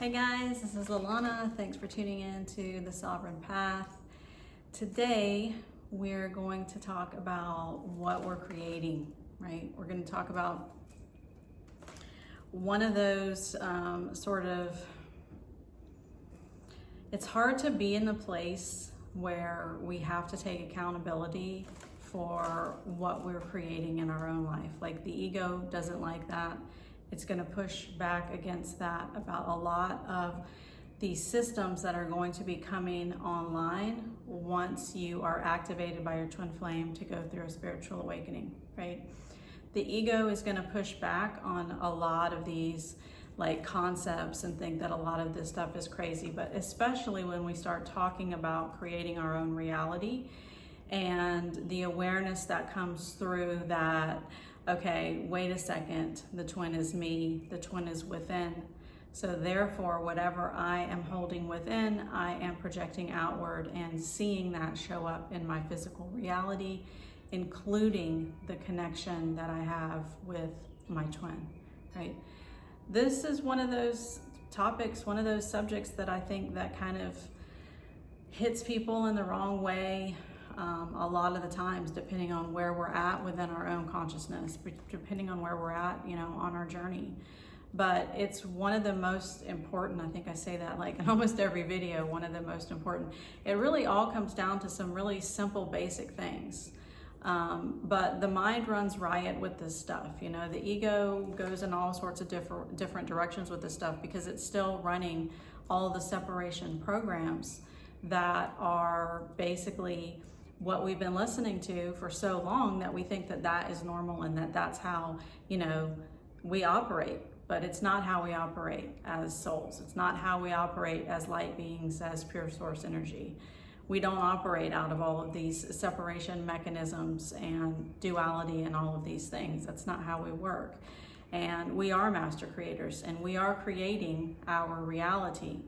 Hey guys, this is Lalana. Thanks for tuning in to The Sovereign Path. Today, we're going to talk about what we're creating, right? We're going to talk about one of those it's hard to be in the place where we have to take accountability for what we're creating in our own life. Like the ego doesn't like that. It's going to push back against that about a lot of these systems that are going to be coming online once you are activated by your twin flame to go through a spiritual awakening, right? The ego is going to push back on a lot of these like concepts and think that a lot of this stuff is crazy, but especially when we start talking about creating our own reality and the awareness that comes through that, okay, wait a second, the twin is me, the twin is within. So therefore, whatever I am holding within, I am projecting outward and seeing that show up in my physical reality, including the connection that I have with my twin, right? This is one of those topics, one of those subjects that I think that kind of hits people in the wrong way. A lot of the times, depending on where we're at within our own consciousness, depending on where we're at, on our journey. But it's one of the most important, I think I say that like in almost every video, one of the most important. It really all comes down to some really simple, basic things. But the mind runs riot with this stuff. The ego goes in all sorts of different directions with this stuff because it's still running all the separation programs that are basically what we've been listening to for so long that we think that that is normal and that that's how, we operate. But it's not how we operate as souls. It's not how we operate as light beings, as pure source energy. We don't operate out of all of these separation mechanisms and duality and all of these things. That's not how we work. And we are master creators, and we are creating our reality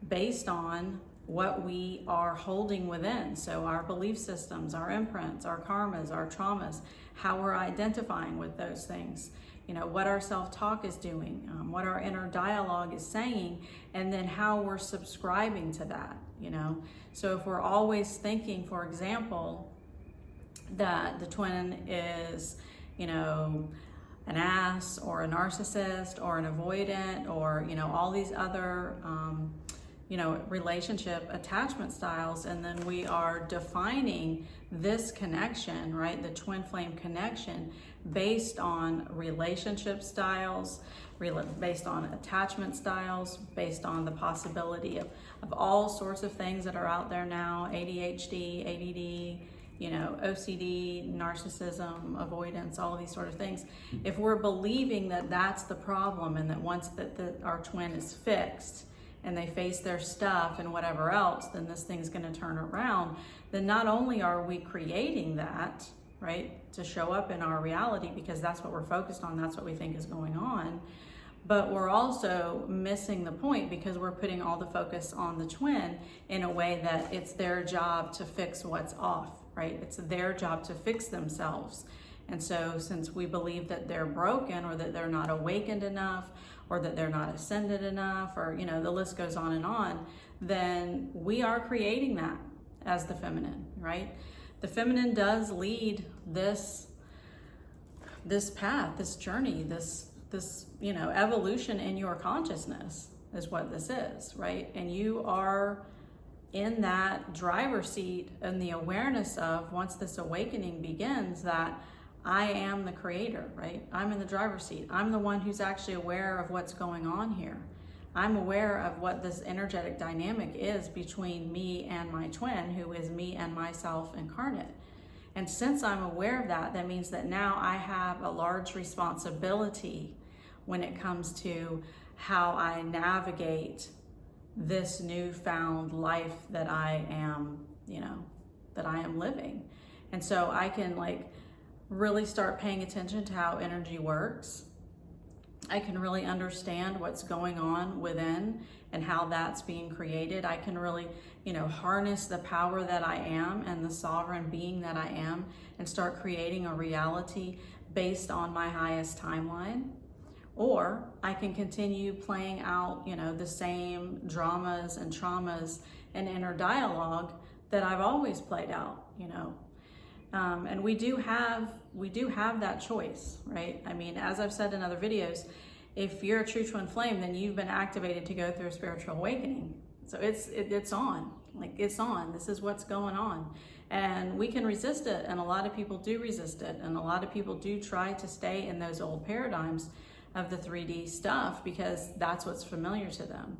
based on what we are holding within. So our belief systems, our imprints, our karmas, our traumas, how we're identifying with those things, what our self-talk is doing, what our inner dialogue is saying, and then how we're subscribing to that, So if we're always thinking, for example, that the twin is, an ass or a narcissist or an avoidant or, all these other, relationship attachment styles, and then we are defining this connection, right, the twin flame connection, based on relationship styles, based on attachment styles, based on the possibility of all sorts of things that are out there now, ADHD, ADD, OCD, narcissism, avoidance, all of these sort of things. If we're believing that that's the problem and that once our twin is fixed and they face their stuff and whatever else, then this thing's going to turn around, then not only are we creating that, right, to show up in our reality because that's what we're focused on, that's what we think is going on, but we're also missing the point because we're putting all the focus on the twin in a way that it's their job to fix what's off, right? It's their job to fix themselves. And so since we believe that they're broken or that they're not awakened enough or that they're not ascended enough or, the list goes on, then we are creating that as the feminine, right? The feminine does lead this path, this journey, this evolution in your consciousness is what this is, right? And you are in that driver's seat and the awareness of once this awakening begins that I am the creator, right? I'm in the driver's seat. I'm the one who's actually aware of what's going on here. I'm aware of what this energetic dynamic is between me and my twin, who is me and myself incarnate. And since I'm aware of that, that means that now I have a large responsibility when it comes to how I navigate this newfound life that I am, that I am living. And so I can really start paying attention to how energy works. I can really understand what's going on within and how that's being created. I can really, harness the power that I am and the sovereign being that I am and start creating a reality based on my highest timeline, or I can continue playing out, you know, the same dramas and traumas and inner dialogue that I've always played out, you know. And we do have that choice, right? I mean, as I've said in other videos, if you're a true twin flame, then you've been activated to go through a spiritual awakening. So it's on, like it's on. This is what's going on. And we can resist it, and a lot of people do resist it, and a lot of people do try to stay in those old paradigms of the 3D stuff because that's what's familiar to them.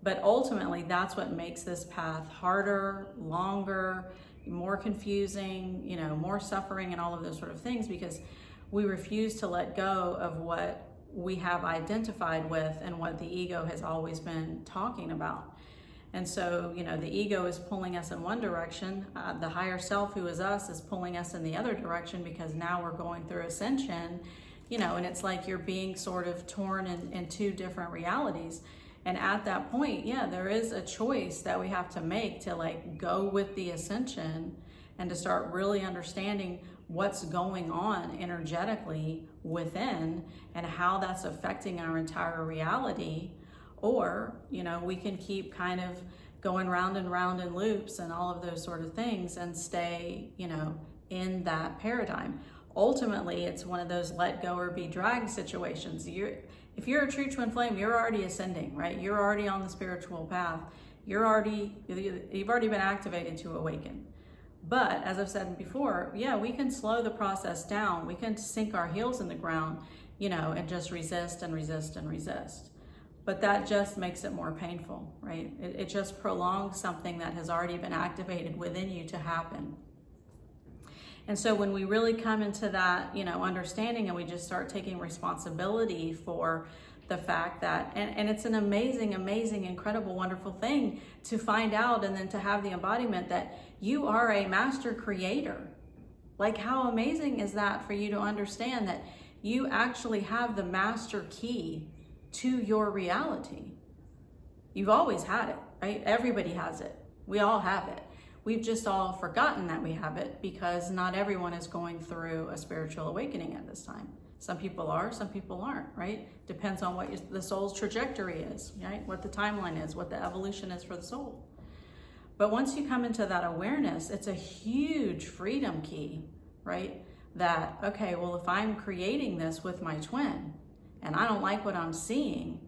But ultimately, that's what makes this path harder, longer, more confusing, you know, more suffering and all of those sort of things, because we refuse to let go of what we have identified with and what the ego has always been talking about. And so, you know, the ego is pulling us in one direction. The higher self, who is us, is pulling us in the other direction, because now we're going through ascension, you know, and it's like you're being sort of torn in two different realities. And at that point, yeah, there is a choice that we have to make to like go with the ascension and to start really understanding what's going on energetically within and how that's affecting our entire reality. Or, you know, we can keep kind of going round and round in loops and all of those sort of things and stay, you know, in that paradigm. Ultimately, it's one of those let go or be dragged situations. If you're a true twin flame, you're already ascending, right? You're already on the spiritual path. You've already been activated to awaken. But as I've said before, yeah, we can slow the process down. We can sink our heels in the ground, you know, and just resist and resist and resist. But that just makes it more painful, right? It just prolongs something that has already been activated within you to happen. And so when we really come into that, you know, understanding, and we just start taking responsibility for the fact that, and it's an amazing, amazing, incredible, wonderful thing to find out and then to have the embodiment that you are a master creator. Like, how amazing is that for you to understand that you actually have the master key to your reality? You've always had it, right? Everybody has it. We all have it. We've just all forgotten that we have it because not everyone is going through a spiritual awakening at this time. Some people are, some people aren't, right? Depends on what the soul's trajectory is, right? What the timeline is, what the evolution is for the soul. But once you come into that awareness, it's a huge freedom key, right? That, okay, well, if I'm creating this with my twin and I don't like what I'm seeing,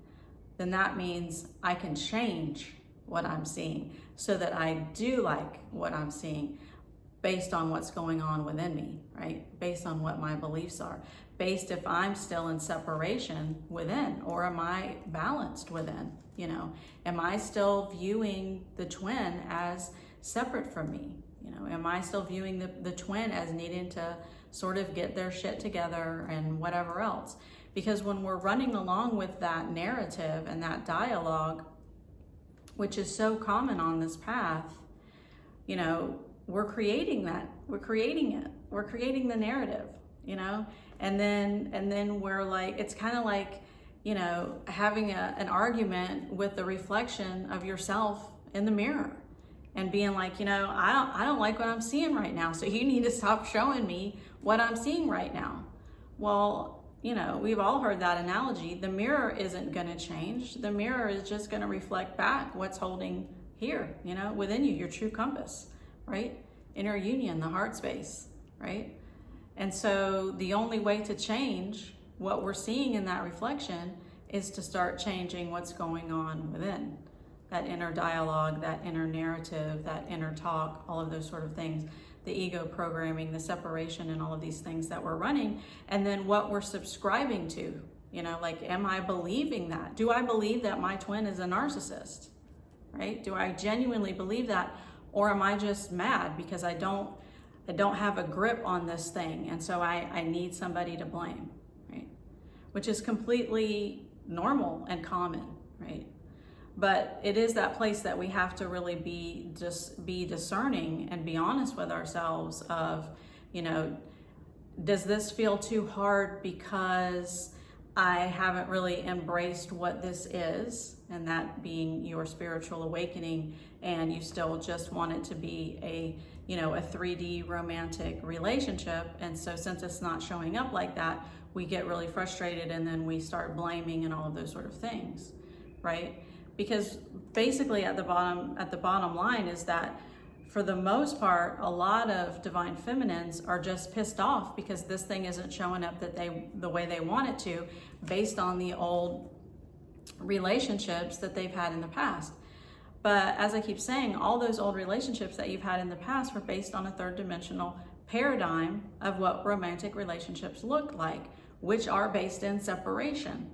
then that means I can change what I'm seeing so that I do like what I'm seeing based on what's going on within me, right? Based on what my beliefs are, based if I'm still in separation within, or am I balanced within, you know? Am I still viewing the twin as separate from me? You know, am I still viewing the twin as needing to sort of get their shit together and whatever else? Because when we're running along with that narrative and that dialogue, which is so common on this path, you know, we're creating that. We're creating it. We're creating the narrative, you know? And then we're like, it's kind of like, you know, having an argument with the reflection of yourself in the mirror and being like, you know, I don't like what I'm seeing right now, so you need to stop showing me what I'm seeing right now. Well, you know, we've all heard that analogy. The mirror isn't going to change. The mirror is just going to reflect back what's holding here, you know, within you, your true compass, right? Inner union, the heart space, right? And so the only way to change what we're seeing in that reflection is to start changing what's going on within. That inner dialogue, that inner narrative, that inner talk, all of those sort of things. The ego programming, the separation, and all of these things that we're running, and then what we're subscribing to, you know, like, am I believing that? Do I believe that my twin is a narcissist, right? Do I genuinely believe that? Or am I just mad because I don't have a grip on this thing, and so I need somebody to blame, right? Which is completely normal and common, right? But it is that place that we have to really be discerning and be honest with ourselves of, you know, does this feel too hard because I haven't really embraced what this is, and that being your spiritual awakening, and you still just want it to be a 3D romantic relationship. And so since it's not showing up like that, we get really frustrated, and then we start blaming and all of those sort of things, right? Because basically at the bottom line is that for the most part, a lot of divine feminines are just pissed off because this thing isn't showing up the way they want it to, based on the old relationships that they've had in the past. But as I keep saying, all those old relationships that you've had in the past were based on a third dimensional paradigm of what romantic relationships look like, which are based in separation.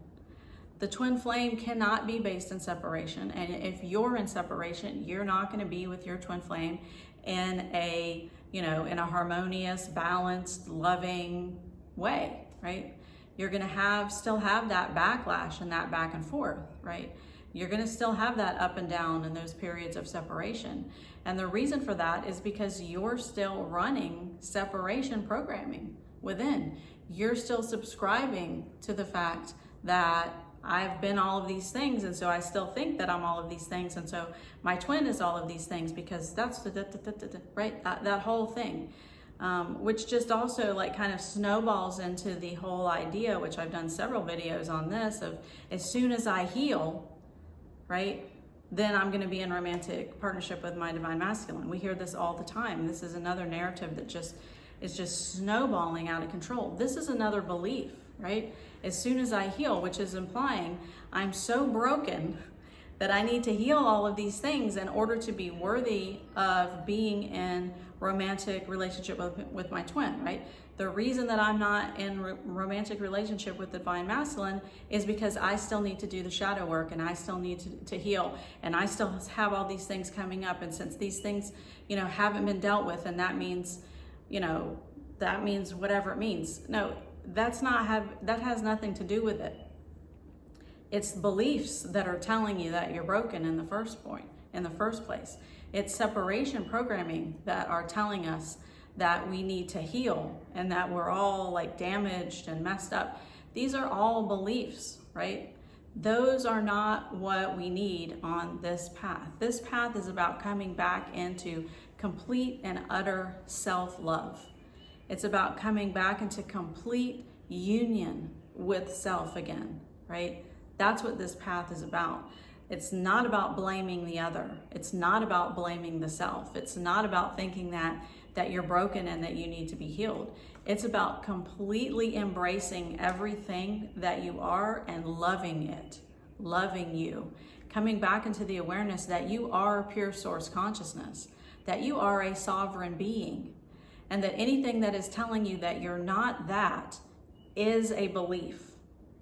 The twin flame cannot be based in separation, and if you're in separation, you're not going to be with your twin flame in a harmonious, balanced, loving way, right? You're going to still have that backlash and that back and forth, right? You're going to still have that up and down in those periods of separation. And the reason for that is because you're still running separation programming within. You're still subscribing to the fact that I've been all of these things, and so I still think that I'm all of these things, and so my twin is all of these things, because that's right, that whole thing, which just also like kind of snowballs into the whole idea, which I've done several videos on this, of as soon as I heal, right, then I'm going to be in romantic partnership with my divine masculine. We hear this all the time. This is another narrative that is just snowballing out of control. This is another belief, right? As soon as I heal, which is implying I'm so broken that I need to heal all of these things in order to be worthy of being in romantic relationship with my twin, right? The reason that I'm not in romantic relationship with the divine masculine is because I still need to do the shadow work, and I still need to heal, and I still have all these things coming up, and since these things, haven't been dealt with, and that means whatever it means. No, that has nothing to do with it. It's beliefs that are telling you that you're broken in the first place. It's separation programming that are telling us that we need to heal and that we're all like damaged and messed up. These are all beliefs, right? Those are not what we need on this path. This path is about coming back into complete and utter self-love. It's about coming back into complete union with self again, right? That's what this path is about. It's not about blaming the other. It's not about blaming the self. It's not about thinking that you're broken and that you need to be healed. It's about completely embracing everything that you are and loving it, loving you, coming back into the awareness that you are pure source consciousness, that you are a sovereign being, and that anything that is telling you that you're not that is a belief.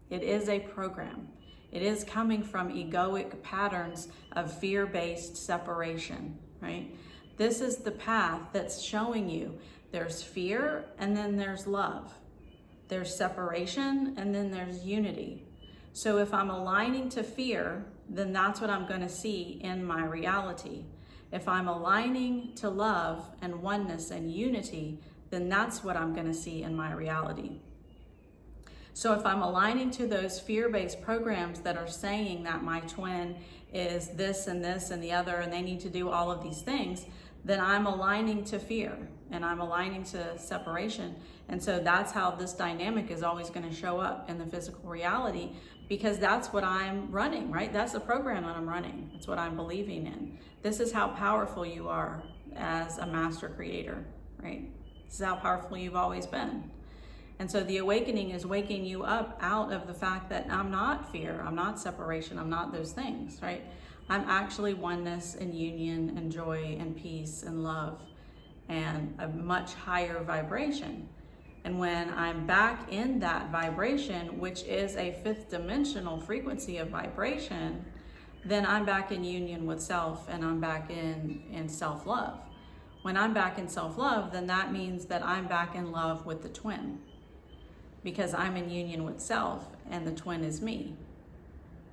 It is a program. It is coming from egoic patterns of fear-based separation, right? This is the path that's showing you there's fear and then there's love. There's separation and then there's unity. So if I'm aligning to fear, then that's what I'm going to see in my reality. If I'm aligning to love and oneness and unity, then that's what I'm going to see in my reality. So if I'm aligning to those fear-based programs that are saying that my twin is this and the other, and they need to do all of these things, then I'm aligning to fear and I'm aligning to separation. And so that's how this dynamic is always going to show up in the physical reality, because that's what I'm running, right? That's the program that I'm running. It's what I'm believing in. This is how powerful you are as a master creator, right? This is how powerful you've always been. And so the awakening is waking you up out of the fact that I'm not fear, I'm not separation, I'm not those things, right? I'm actually oneness and union and joy and peace and love and a much higher vibration. And when I'm back in that vibration, which is a fifth dimensional frequency of vibration, then I'm back in union with self, and I'm back in self-love. When I'm back in self-love, then that means that I'm back in love with the twin, because I'm in union with self and the twin is me,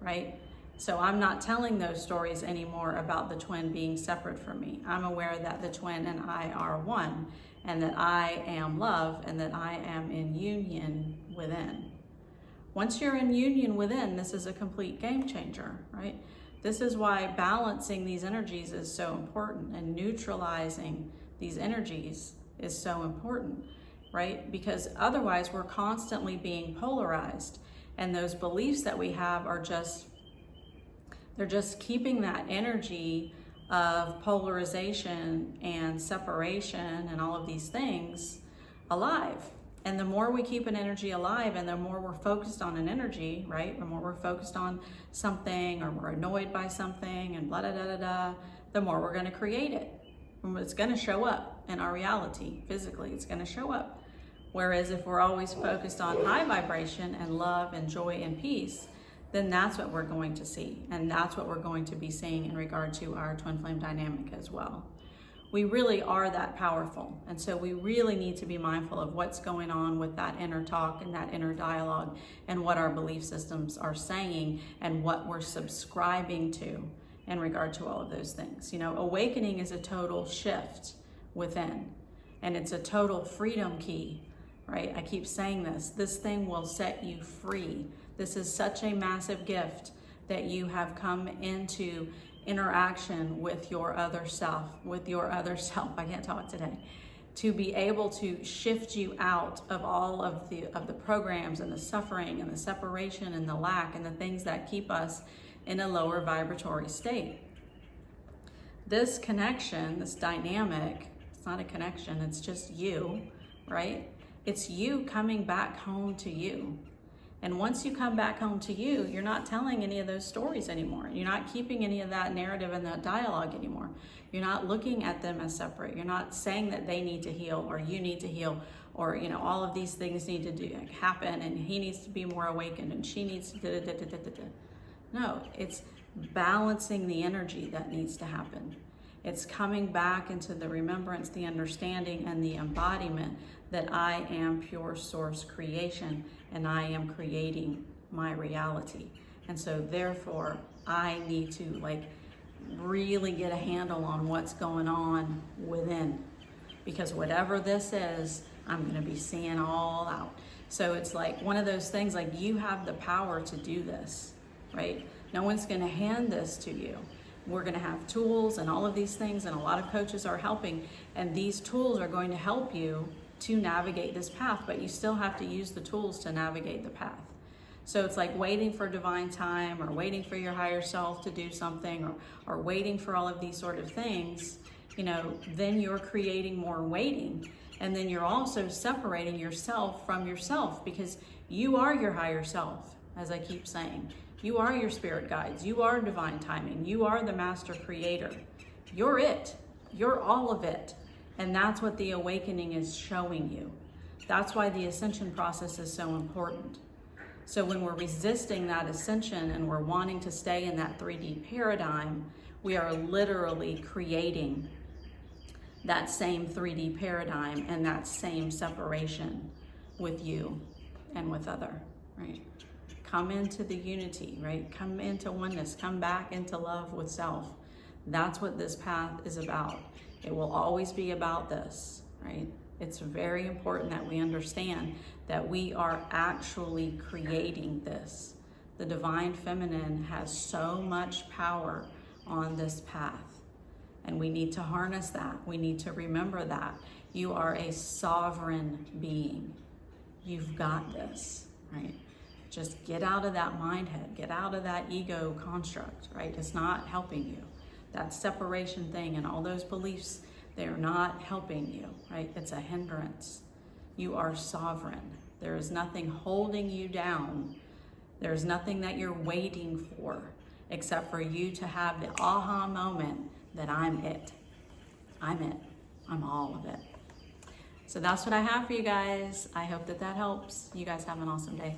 right? So I'm not telling those stories anymore about the twin being separate from me. I'm aware that the twin and I are one, and that I am love, and that I am in union within. Once you're in union within, this is a complete game changer, right? This is why balancing these energies is so important, and neutralizing these energies is so important, right? Because otherwise we're constantly being polarized, and those beliefs that we have are they're just keeping that energy of polarization and separation and all of these things alive. And the more we keep an energy alive, and the more we're focused on an energy, right? The more we're focused on something, or we're annoyed by something, and blah, da, da, da, da, the more we're going to create it. And it's going to show up in our reality. Physically, it's going to show up. Whereas if we're always focused on high vibration and love and joy and peace, then that's what we're going to see. And that's what we're going to be seeing in regard to our twin flame dynamic as well. We really are that powerful. And so we really need to be mindful of what's going on with that inner talk and that inner dialogue, and what our belief systems are saying, and what we're subscribing to in regard to all of those things. You know, awakening is a total shift within, and it's a total freedom key, right? I keep saying this thing will set you free. This is such a massive gift that you have come into interaction with your other self, I can't talk today, to be able to shift you out of all of the programs and the suffering and the separation and the lack and the things that keep us in a lower vibratory state. This connection, this dynamic, it's not a connection, it's just you, right? It's you coming back home to you. And once you come back home to you, you're not telling any of those stories anymore. You're not keeping any of that narrative and that dialogue anymore. You're not looking at them as separate. You're not saying that they need to heal, or you need to heal, or, you know, all of these things need to happen, and he needs to be more awakened, and she needs to da-da-da-da-da-da. No, it's balancing the energy that needs to happen. It's coming back into the remembrance, the understanding, and the embodiment that I am pure source creation, and I am creating my reality. And so therefore, I need to really get a handle on what's going on within, because whatever this is, I'm going to be seeing all out. So it's like one of those things, like, you have the power to do this, right? No one's going to hand this to you. We're going to have tools and all of these things, and a lot of coaches are helping, and these tools are going to help you to navigate this path, but you still have to use the tools to navigate the path. So it's like waiting for divine time, or waiting for your higher self to do something, or waiting for all of these sort of things, you know, then you're creating more waiting. And then you're also separating yourself from yourself, because you are your higher self, as I keep saying. You are your spirit guides. You are divine timing. You are the master creator. You're it. You're all of it. And that's what the awakening is showing you. That's why the ascension process is so important. So when we're resisting that ascension and we're wanting to stay in that 3D paradigm, we are literally creating that same 3D paradigm and that same separation with you and with other, right? Come into the unity, right? Come into oneness, come back into love with self. That's what this path is about. It will always be about this, right? It's very important that we understand that we are actually creating this. The divine feminine has so much power on this path, and we need to harness that. We need to remember that. You are a sovereign being. You've got this, right? Just get out of that mind head, get out of that ego construct, right? It's not helping you. That separation thing and all those beliefs, they're not helping you, right? It's a hindrance. You are sovereign. There is nothing holding you down. There's nothing that you're waiting for, except for you to have the aha moment that I'm it. I'm it. I'm all of it. So that's what I have for you guys. I hope that helps. You guys have an awesome day.